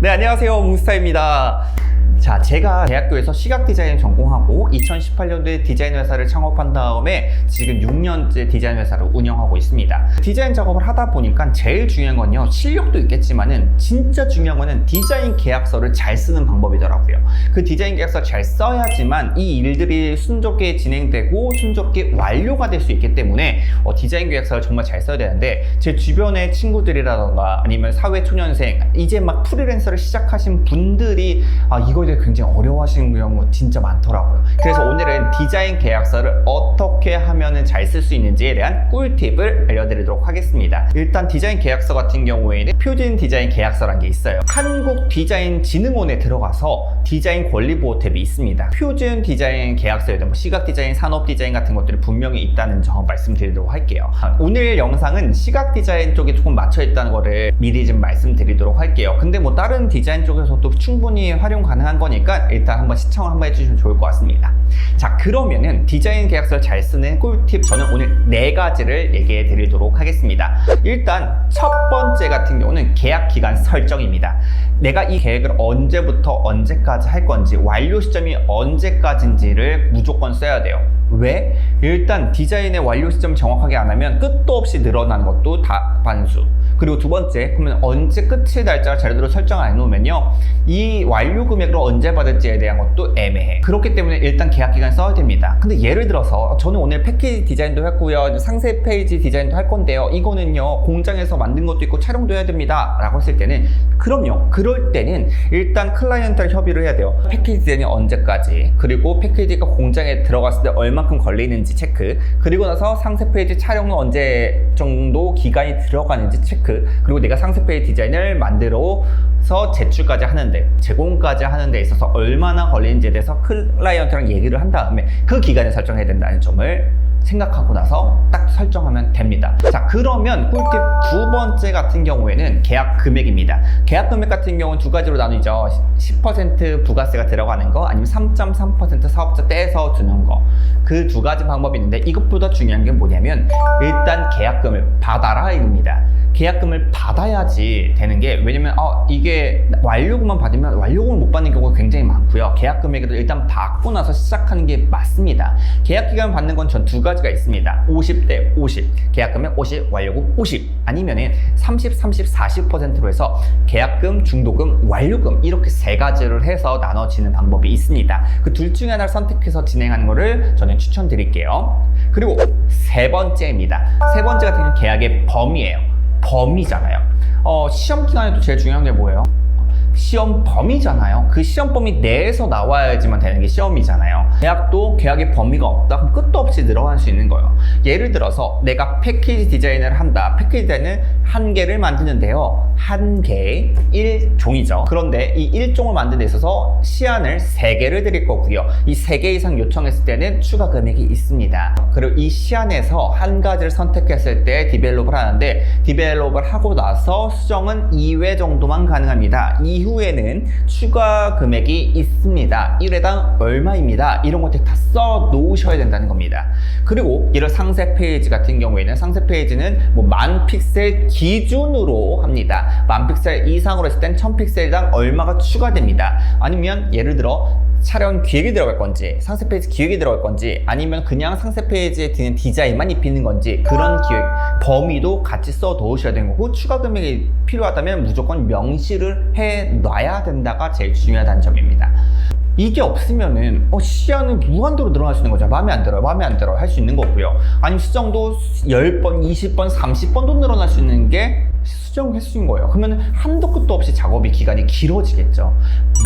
네, 안녕하세요. 뭉스타입니다. 자, 제가 대학교에서 시각 디자인 전공하고 2018년도에 디자인 회사를 창업한 다음에 지금 6년째 디자인 회사를 운영하고 있습니다. 디자인 작업을 하다 보니까 제일 중요한 건요, 실력도 있겠지만은 진짜 중요한 거는 디자인 계약서를 잘 쓰는 방법이더라고요. 그 디자인 계약서 잘 써야지만 이 일들이 순조롭게 진행되고 순조롭게 완료가 될 수 있기 때문에 디자인 계약서를 정말 잘 써야 되는데, 제 주변의 친구들이라던가 아니면 사회초년생, 이제 막 프리랜서를 시작하신 분들이 이거에 대해 굉장히 어려워하시는 경우 진짜 많더라고요. 그래서 오늘은 디자인 계약서를 어떻게 하면 잘 쓸 수 있는지에 대한 꿀팁을 알려드리도록 하겠습니다. 일단 디자인 계약서 같은 경우에는 표준 디자인 계약서라는 게 있어요. 한국디자인진흥원에 들어가서 디자인 권리보호 탭이 있습니다. 표준 디자인 계약서에도 뭐 시각 디자인, 산업 디자인 같은 것들이 분명히 있다는 점 말씀드리도록 할게요. 오늘 영상은 시각 디자인 쪽에 조금 맞춰 있다는 거를 미리 좀 말씀드리도록 할게요. 근데 뭐 다른 디자인 쪽에서도 충분히 활용 가능한 거니까 일단 한번 시청을 한번 해주시면 좋을 것 같습니다. 자, 그러면은 디자인 계약서를 잘 쓰는 꿀팁, 저는 오늘 4가지를 얘기해 드리도록 하겠습니다. 일단 첫 번째 같은 경우는 계약 기간 설정입니다. 내가 이 계획을 언제부터 언제까지 할 건지, 완료 시점이 언제까지인지를 무조건 써야 돼요. 왜? 일단 디자인의 완료 시점 정확하게 안 하면 끝도 없이 늘어나는 것도 다 반수. 그리고 두 번째, 그러면 언제 끝의 날짜를 제대로 설정 안 해놓으면요, 이 완료 금액을 언제 받을지에 대한 것도 애매해. 그렇기 때문에 일단 계약 기간 써야 됩니다. 근데 예를 들어서 저는 오늘 패키지 디자인도 했고요, 상세 페이지 디자인도 할 건데요, 이거는요 공장에서 만든 것도 있고 촬영도 해야 됩니다 라고 했을 때는, 그럼요, 그럴 때는 일단 클라이언트랑 협의를 해야 돼요. 패키지 디자인이 언제까지, 그리고 패키지가 공장에 들어갔을 때 얼만큼 걸리는지 체크, 그리고 나서 상세 페이지 촬영은 언제 정도 기간이 들어가는지 체크, 그리고 내가 상세 페이지 디자인을 만들어서 제출까지 하는데, 제공까지 하는 데 있어서 얼마나 걸리는지에 대해서 클라이언트랑 얘기를 한 다음에 그 기간을 설정해야 된다는 점을 생각하고 나서 딱 설정하면 됩니다. 자, 그러면 꿀팁 두 번째 같은 경우에는 계약 금액입니다. 계약 금액 같은 경우는 두 가지로 나누죠. 10% 부가세가 들어가는 거, 아니면 3.3% 사업자 떼서 주는 거. 그 두 가지 방법이 있는데, 이것보다 중요한 게 뭐냐면 일단 계약금을 받아라 입니다. 계약금을 받아야지 되는 게, 왜냐면 이게 완료금만 받으면 완료금을 못 받는 경우가 굉장히 많고요. 계약 금액을 일단 받고 나서 시작하는 게 맞습니다. 계약 기간 받는 건 전 두 가지가 있습니다. 50대 50, 계약금액 50, 완료금 50, 아니면은 30, 30, 40%로 해서 계약금, 중도금, 완료금, 이렇게 세 가지를 해서 나눠지는 방법이 있습니다. 그 둘 중에 하나를 선택해서 진행하는 거를 저는 추천드릴게요. 그리고 세 번째입니다. 세 번째 같은 경우는 계약의 범위예요. 범위잖아요. 시험 기간에도 제일 중요한 게 뭐예요? 시험 범위잖아요. 그 시험 범위 내에서 나와야지만 되는 게 시험이잖아요. 계약도 계약의 범위가 없다? 그럼 끝도 없이 늘어날 수 있는 거예요. 예를 들어서 내가 패키지 디자인을 한다. 패키지 디자인은 한 개를 만드는데요, 한 개, 1종이죠. 그런데 이 1종을 만드는 데 있어서 시안을 3개를 드릴 거고요. 이 3개 이상 요청했을 때는 추가 금액이 있습니다. 그리고 이 시안에서 한 가지를 선택했을 때 디벨롭을 하는데, 디벨롭을 하고 나서 수정은 2회 정도만 가능합니다. 이후에는 추가 금액이 있습니다. 1회당 얼마입니다. 이런 것들 다 써 놓으셔야 된다는 겁니다. 그리고 이런 상세 페이지 같은 경우에는, 상세 페이지는 뭐 10,000픽셀 기준으로 합니다. 10,000픽셀 이상으로 했을 땐 1000픽셀당 얼마가 추가됩니다. 아니면 예를 들어 촬영 기획이 들어갈 건지, 상세 페이지 기획이 들어갈 건지, 아니면 그냥 상세 페이지에 드는 디자인만 입히는 건지, 그런 기획 범위도 같이 써 놓으셔야 되는 거고, 추가 금액이 필요하다면 무조건 명시를 해 놔야 된다가 제일 중요하다는 점입니다. 이게 없으면은 시안은 무한대로 늘어날 수 있는 거죠. 마음에 안 들어요, 마음에 안 들어요 할 수 있는 거고요. 아니면 수정도 10번, 20번, 30번도 늘어날 수 있는 게 수정 횟수인 거예요. 그러면 한도 끝도 없이 작업이 기간이 길어지겠죠.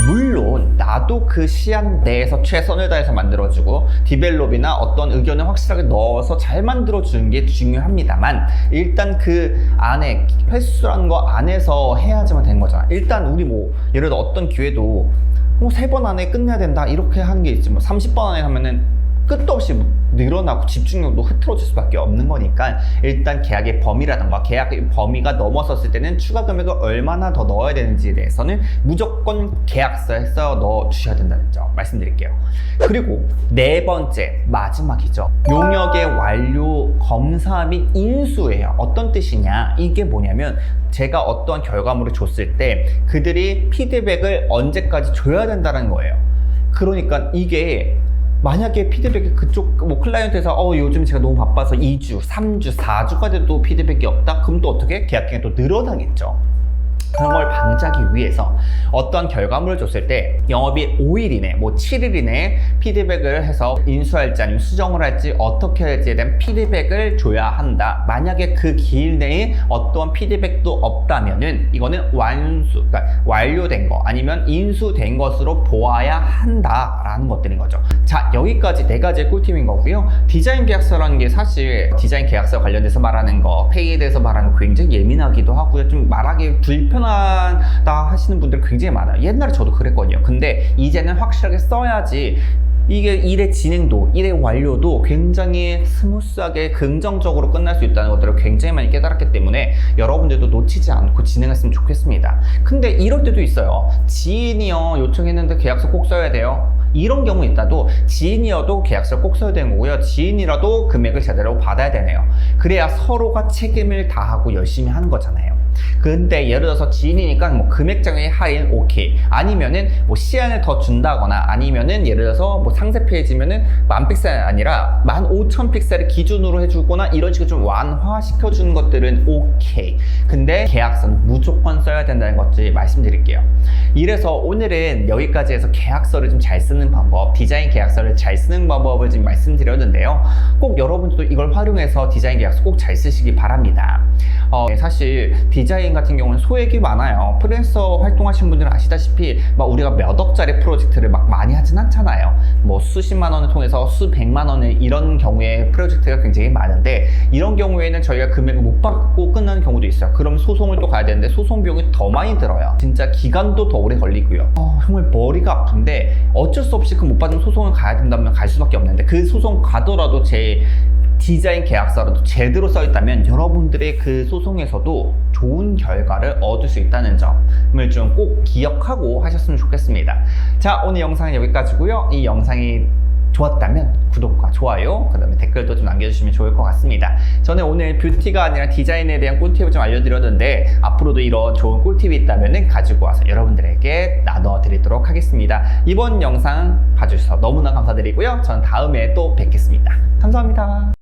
물론 나도 그 시안 내에서 최선을 다해서 만들어주고 디벨롭이나 어떤 의견을 확실하게 넣어서 잘 만들어주는 게 중요합니다만, 일단 그 안에 횟수라는 거 안에서 해야지만 되는 거잖아. 일단 우리 뭐 예를 들어 어떤 기회도 3번 안에 끝내야 된다 이렇게 하는 게 있지, 뭐 30번 안에 하면은 끝도 없이 늘어나고 집중력도 흐트러질 수밖에 없는 거니까 일단 계약의 범위라든가 계약의 범위가 넘어섰을 때는 추가 금액을 얼마나 더 넣어야 되는지에 대해서는 무조건 계약서에서 넣어 주셔야 된다는 점 말씀드릴게요. 그리고 네 번째 마지막이죠. 용역의 완료 검사 및 인수예요. 어떤 뜻이냐? 이게 뭐냐면 제가 어떠한 결과물을 줬을 때 그들이 피드백을 언제까지 줘야 된다는 거예요. 그러니까 이게 만약에 피드백이 그쪽 클라이언트에서 요즘 제가 너무 바빠서 2주, 3주, 4주가 돼도 피드백이 없다? 그럼 또 어떻게? 계약 기간이 또 늘어나겠죠. 그런 걸 방지하기 위해서 어떠한 결과물을 줬을 때 영업이 5일 이내, 7일 이내 피드백을 해서 인수할지 아니면 수정을 할지 어떻게 할지에 대한 피드백을 줘야 한다. 만약에 그 기일 내에 어떠한 피드백도 없다면은 이거는 그러니까 완료된 거 아니면 인수된 것으로 보아야 한다라는 것들인 거죠. 자, 여기까지 네 가지의 꿀팁인 거고요. 디자인 계약서라는 게 사실 디자인 계약서 관련돼서 말하는 거, 페이에 대해서 말하는 거 굉장히 예민하기도 하고요. 좀 말하기 불편하다 하시는 분들 굉장히 많아요. 옛날에 저도 그랬거든요. 근데 이제는 확실하게 써야지 이게 일의 진행도, 일의 완료도 굉장히 스무스하게 긍정적으로 끝날 수 있다는 것들을 굉장히 많이 깨달았기 때문에 여러분들도 놓치지 않고 진행했으면 좋겠습니다. 근데 이럴 때도 있어요. 지인이요, 요청했는데 계약서 꼭 써야 돼요. 이런 경우 있다도 지인이어도 계약서를 꼭 써야 되는 거고요. 지인이라도 금액을 제대로 받아야 되네요. 그래야 서로가 책임을 다하고 열심히 하는 거잖아요. 근데 예를 들어서 지인이니까 금액장의 할인 오케이, 아니면은 시간을 더 준다거나, 아니면은 예를 들어서 상세 페이지면은 10,000픽셀이 아니라 15,000픽셀을 기준으로 해주거나 이런 식으로 좀 완화시켜 주는 것들은 오케이. 근데 계약서는 무조건 써야 된다는 것들 말씀드릴게요. 이래서 오늘은 여기까지 해서 계약서를 좀 잘 쓰는 방법, 디자인 계약서를 잘 쓰는 방법을 좀 말씀드렸는데요. 꼭 여러분들도 이걸 활용해서 디자인 계약서 꼭 잘 쓰시기 바랍니다. 사실 디자인 같은 경우는 소액이 많아요. 프리랜서 활동하시는 분들은 아시다시피 우리가 몇 억짜리 프로젝트를 많이 하진 않잖아요. 수십만 원을 통해서 수백만 원을 이런 경우에 프로젝트가 굉장히 많은데, 이런 경우에는 저희가 금액을 못 받고 끝나는 경우도 있어요. 그럼 소송을 또 가야 되는데 소송 비용이 더 많이 들어요. 진짜 기간도 더 오래 걸리고요. 정말 머리가 아픈데 어쩔 수 없이 그 못 받은 소송을 가야 된다면 갈 수밖에 없는데, 그 소송 가더라도 제 디자인 계약서라도 제대로 써있다면 여러분들의 그 소송에서도 좋은 결과를 얻을 수 있다는 점을 좀 꼭 기억하고 하셨으면 좋겠습니다. 자, 오늘 영상은 여기까지고요. 이 영상이 좋았다면 구독과 좋아요, 그 다음에 댓글도 좀 남겨주시면 좋을 것 같습니다. 저는 오늘 뷰티가 아니라 디자인에 대한 꿀팁을 좀 알려드렸는데, 앞으로도 이런 좋은 꿀팁이 있다면 가지고 와서 여러분들에게 나눠드리도록 하겠습니다. 이번 영상 봐주셔서 너무나 감사드리고요. 저는 다음에 또 뵙겠습니다. 감사합니다.